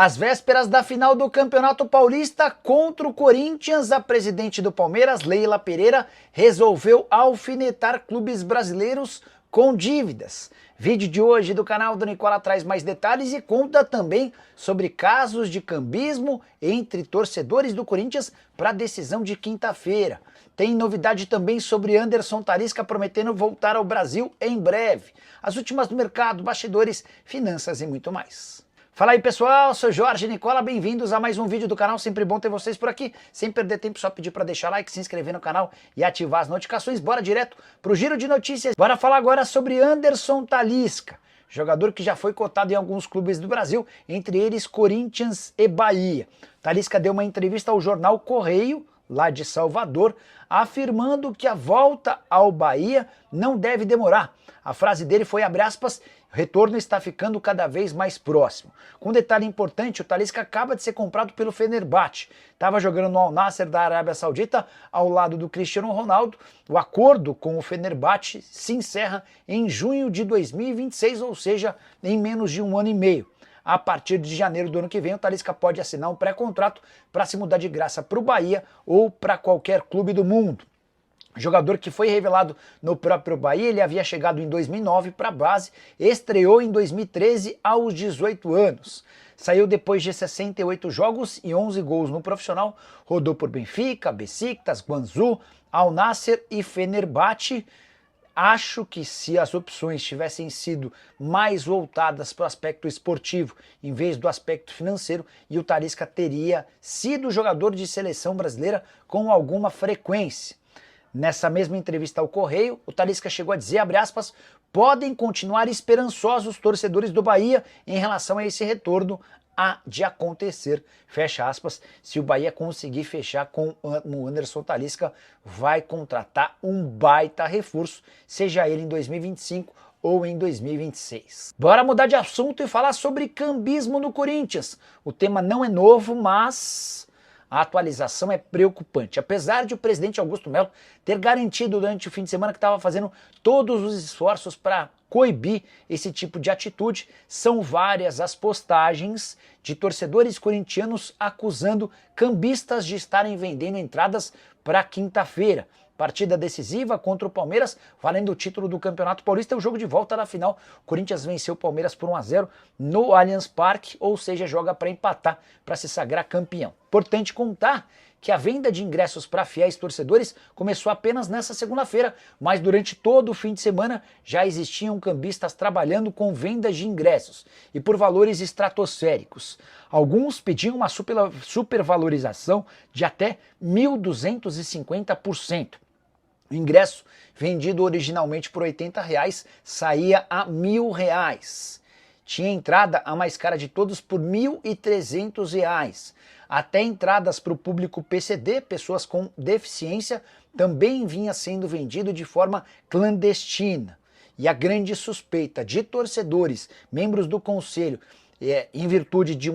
Às vésperas da final do Campeonato Paulista contra o Corinthians, a presidente do Palmeiras, Leila Pereira, resolveu alfinetar clubes brasileiros com dívidas. Vídeo de hoje do canal do Nicola traz mais detalhes e conta também sobre casos de cambismo entre torcedores do Corinthians para a decisão de quinta-feira. Tem novidade também sobre Anderson Talisca prometendo voltar ao Brasil em breve. As últimas do mercado, bastidores, finanças e muito mais. Fala aí pessoal, sou Jorge Nicola, bem-vindos a mais um vídeo do canal, sempre bom ter vocês por aqui. Sem perder tempo, só pedir para deixar like, se inscrever no canal e ativar as notificações. Bora direto pro giro de notícias. Bora falar agora sobre Anderson Talisca, jogador que já foi cotado em alguns clubes do Brasil, entre eles Corinthians e Bahia. Talisca deu uma entrevista ao jornal Correio, lá de Salvador, afirmando que a volta ao Bahia não deve demorar. A frase dele foi, abre aspas, o retorno está ficando cada vez mais próximo. Com um detalhe importante, o Talisca acaba de ser comprado pelo Fenerbahçe. Estava jogando no Al Nassr da Arábia Saudita ao lado do Cristiano Ronaldo. O acordo com o Fenerbahçe se encerra em junho de 2026, ou seja, em menos de um ano e meio. A partir de janeiro do ano que vem, o Talisca pode assinar um pré-contrato para se mudar de graça para o Bahia ou para qualquer clube do mundo. Jogador que foi revelado no próprio Bahia, ele havia chegado em 2009 para a base, estreou em 2013 aos 18 anos. Saiu depois de 68 jogos e 11 gols no profissional, rodou por Benfica, Besiktas, Guangzhou, Al Nassr e Fenerbahçe. Acho que se as opções tivessem sido mais voltadas para o aspecto esportivo, em vez do aspecto financeiro, e o Talisca teria sido jogador de seleção brasileira com alguma frequência. Nessa mesma entrevista ao Correio, o Talisca chegou a dizer, abre aspas, podem continuar esperançosos torcedores do Bahia em relação a esse retorno de acontecer, fecha aspas. Se o Bahia conseguir fechar com o Anderson Talisca, vai contratar um baita reforço, seja ele em 2025 ou em 2026. Bora mudar de assunto e falar sobre cambismo no Corinthians. O tema não é novo, mas a atualização é preocupante. Apesar de o presidente Augusto Melo ter garantido durante o fim de semana que estava fazendo todos os esforços para coibir esse tipo de atitude, são várias as postagens de torcedores corintianos acusando cambistas de estarem vendendo entradas para quinta-feira. Partida decisiva contra o Palmeiras, valendo o título do Campeonato Paulista, o jogo de volta da final. O Corinthians venceu o Palmeiras por 1-0 no Allianz Parque, ou seja, joga para empatar, para se sagrar campeão. Importante contar que a venda de ingressos para fiéis torcedores começou apenas nessa segunda-feira, mas durante todo o fim de semana já existiam cambistas trabalhando com vendas de ingressos e por valores estratosféricos. Alguns pediam uma supervalorização de até 1.250%. O ingresso, vendido originalmente por R$80, saía a R$1.000. Tinha entrada a mais cara de todos por R$1.300. Até entradas para o público PCD, pessoas com deficiência, também vinha sendo vendido de forma clandestina. E a grande suspeita de torcedores, membros do conselho, em virtude de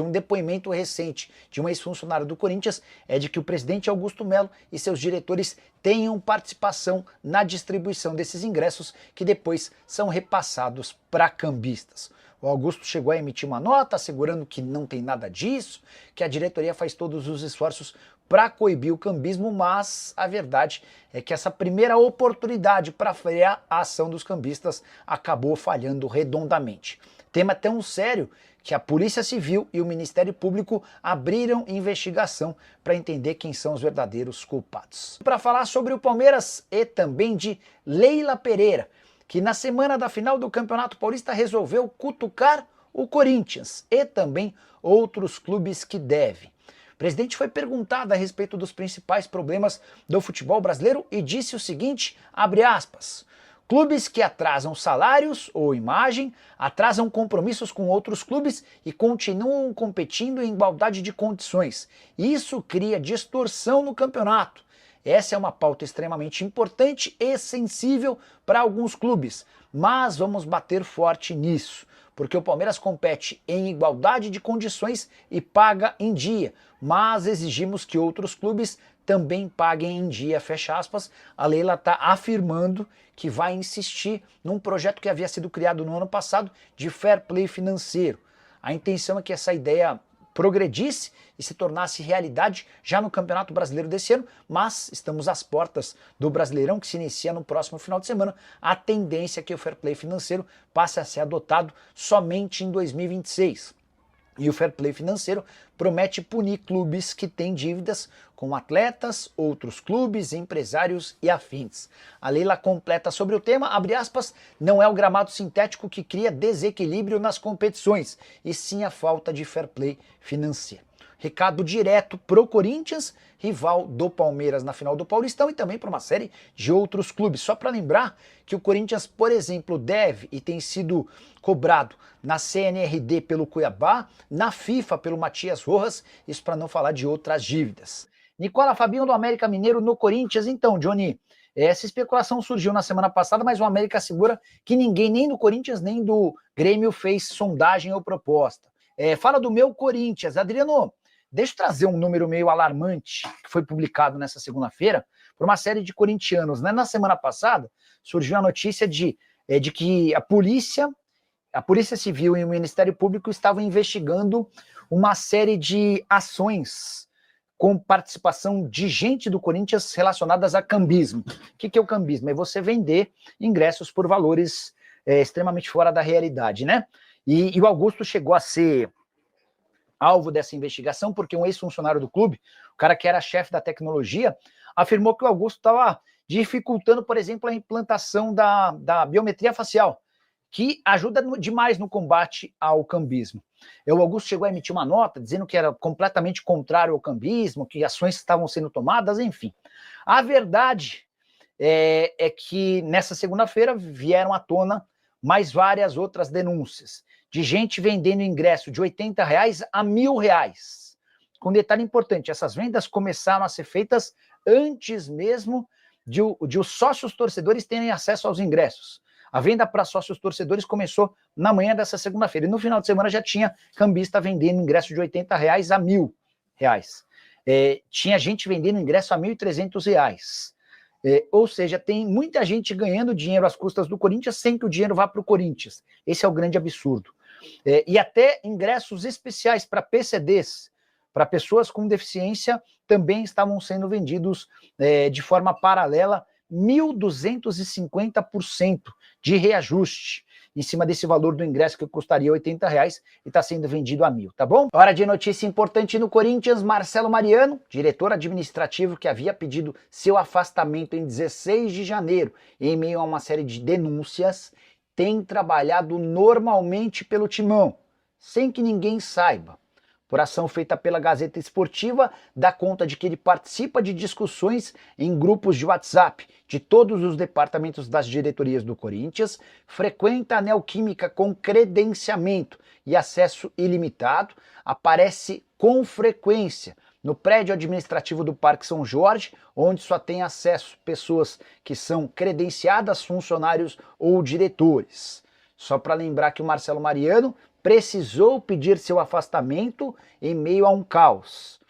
um depoimento recente de um ex-funcionário do Corinthians, é de que o presidente Augusto Melo e seus diretores tenham participação na distribuição desses ingressos que depois são repassados para cambistas. O Augusto chegou a emitir uma nota assegurando que não tem nada disso, que a diretoria faz todos os esforços para coibir o cambismo, mas a verdade é que essa primeira oportunidade para frear a ação dos cambistas acabou falhando redondamente. Tema tão sério que a Polícia Civil e o Ministério Público abriram investigação para entender quem são os verdadeiros culpados. Para falar sobre o Palmeiras e também de Leila Pereira, que na semana da final do Campeonato Paulista resolveu cutucar o Corinthians e também outros clubes que devem. O presidente foi perguntado a respeito dos principais problemas do futebol brasileiro e disse o seguinte, abre aspas, clubes que atrasam salários ou imagem, atrasam compromissos com outros clubes e continuam competindo em igualdade de condições. Isso cria distorção no campeonato. Essa é uma pauta extremamente importante e sensível para alguns clubes, mas vamos bater forte nisso, porque o Palmeiras compete em igualdade de condições e paga em dia, mas exigimos que outros clubes também paguem em dia, fecha aspas. A Leila está afirmando que vai insistir num projeto que havia sido criado no ano passado de fair play financeiro. A intenção é que essa ideia progredisse e se tornasse realidade já no Campeonato Brasileiro desse ano, mas estamos às portas do Brasileirão, que se inicia no próximo final de semana. A tendência é que o fair play financeiro passe a ser adotado somente em 2026. E o fair play financeiro promete punir clubes que têm dívidas com atletas, outros clubes, empresários e afins. A Leila completa sobre o tema, abre aspas, não é o gramado sintético que cria desequilíbrio nas competições, e sim a falta de fair play financeiro. Recado direto pro Corinthians, rival do Palmeiras na final do Paulistão, e também para uma série de outros clubes. Só para lembrar que o Corinthians, por exemplo, deve e tem sido cobrado na CNRD pelo Cuiabá, na FIFA pelo Matias Rojas, isso para não falar de outras dívidas. Nicola Fabinho do América Mineiro no Corinthians. Então, Johnny, essa especulação surgiu na semana passada, mas o América assegura que ninguém, nem do Corinthians, nem do Grêmio, fez sondagem ou proposta. Fala do meu Corinthians. Adriano, deixa eu trazer um número meio alarmante que foi publicado nessa segunda-feira por uma série de corintianos, né? Na semana passada surgiu a notícia de que a Polícia Civil e o Ministério Público estavam investigando uma série de ações com participação de gente do Corinthians relacionadas a cambismo. O que é o cambismo? É você vender ingressos por valores extremamente fora da realidade, né? E o Augusto chegou a ser alvo dessa investigação, porque um ex-funcionário do clube, o cara que era chefe da tecnologia, afirmou que o Augusto estava dificultando, por exemplo, a implantação da biometria facial, que ajuda demais no combate ao cambismo. O Augusto chegou a emitir uma nota dizendo que era completamente contrário ao cambismo, que ações estavam sendo tomadas, enfim. A verdade é que nessa segunda-feira vieram à tona mais várias outras denúncias de gente vendendo ingresso de R$80 a R$1.000. Com detalhe importante, essas vendas começaram a ser feitas antes mesmo de os sócios torcedores terem acesso aos ingressos. A venda para sócios torcedores começou na manhã dessa segunda-feira. E no final de semana já tinha cambista vendendo ingresso de R$80 a R$1.000. Tinha gente vendendo ingresso a R$1.300. Ou seja, tem muita gente ganhando dinheiro às custas do Corinthians sem que o dinheiro vá para o Corinthians. Esse é o grande absurdo. E até ingressos especiais para PCDs, para pessoas com deficiência, também estavam sendo vendidos de forma paralela, 1.250% de reajuste em cima desse valor do ingresso que custaria R$80 e está sendo vendido a R$1.000, tá bom? Hora de notícia importante no Corinthians. Marcelo Mariano, diretor administrativo que havia pedido seu afastamento em 16 de janeiro, em meio a uma série de denúncias, tem trabalhado normalmente pelo Timão, sem que ninguém saiba. Por ação feita pela Gazeta Esportiva, dá conta de que ele participa de discussões em grupos de WhatsApp de todos os departamentos das diretorias do Corinthians, frequenta a Neoquímica com credenciamento e acesso ilimitado, aparece com frequência no prédio administrativo do Parque São Jorge, onde só tem acesso pessoas que são credenciadas, funcionários ou diretores. Só para lembrar que o Marcelo Mariano precisou pedir seu afastamento em meio a um caos.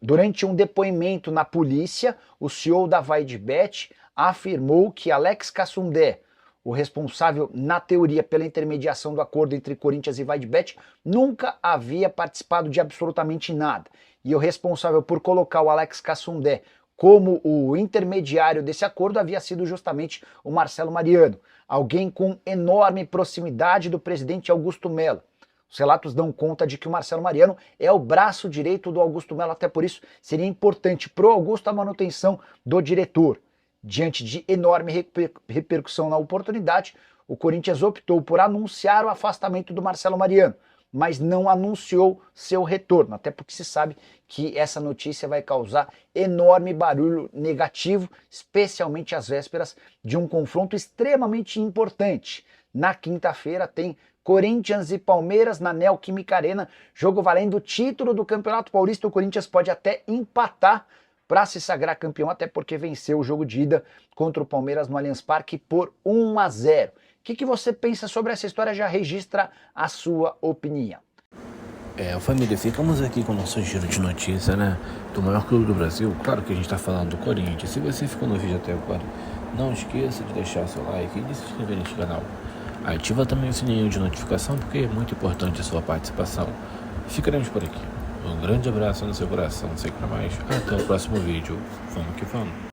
Durante um depoimento na polícia, o CEO da VaideBet afirmou que Alex Cassundé, o responsável na teoria pela intermediação do acordo entre Corinthians e VaideBet, nunca havia participado de absolutamente nada. E o responsável por colocar o Alex Cassundé como o intermediário desse acordo havia sido justamente o Marcelo Mariano, alguém com enorme proximidade do presidente Augusto Melo. Os relatos dão conta de que o Marcelo Mariano é o braço direito do Augusto Melo, até por isso seria importante para o Augusto a manutenção do diretor. Diante de enorme repercussão na oportunidade, o Corinthians optou por anunciar o afastamento do Marcelo Mariano, mas não anunciou seu retorno, até porque se sabe que essa notícia vai causar enorme barulho negativo, especialmente às vésperas de um confronto extremamente importante. Na quinta-feira tem Corinthians e Palmeiras na Neoquímica Arena, jogo valendo o título do Campeonato Paulista. O Corinthians pode até empatar para se sagrar campeão, até porque venceu o jogo de ida contra o Palmeiras no Allianz Parque por 1-0. O que você pensa sobre essa história? Já registra a sua opinião. Família, ficamos aqui com o nosso giro de notícia, né? Do maior clube do Brasil. Claro que a gente tá falando do Corinthians. Se você ficou no vídeo até agora, não esqueça de deixar seu like e de se inscrever neste canal. Ativa também o sininho de notificação, porque é muito importante a sua participação. Ficaremos por aqui. Um grande abraço no seu coração, não sei para mais. Até o próximo vídeo. Vamos que vamos.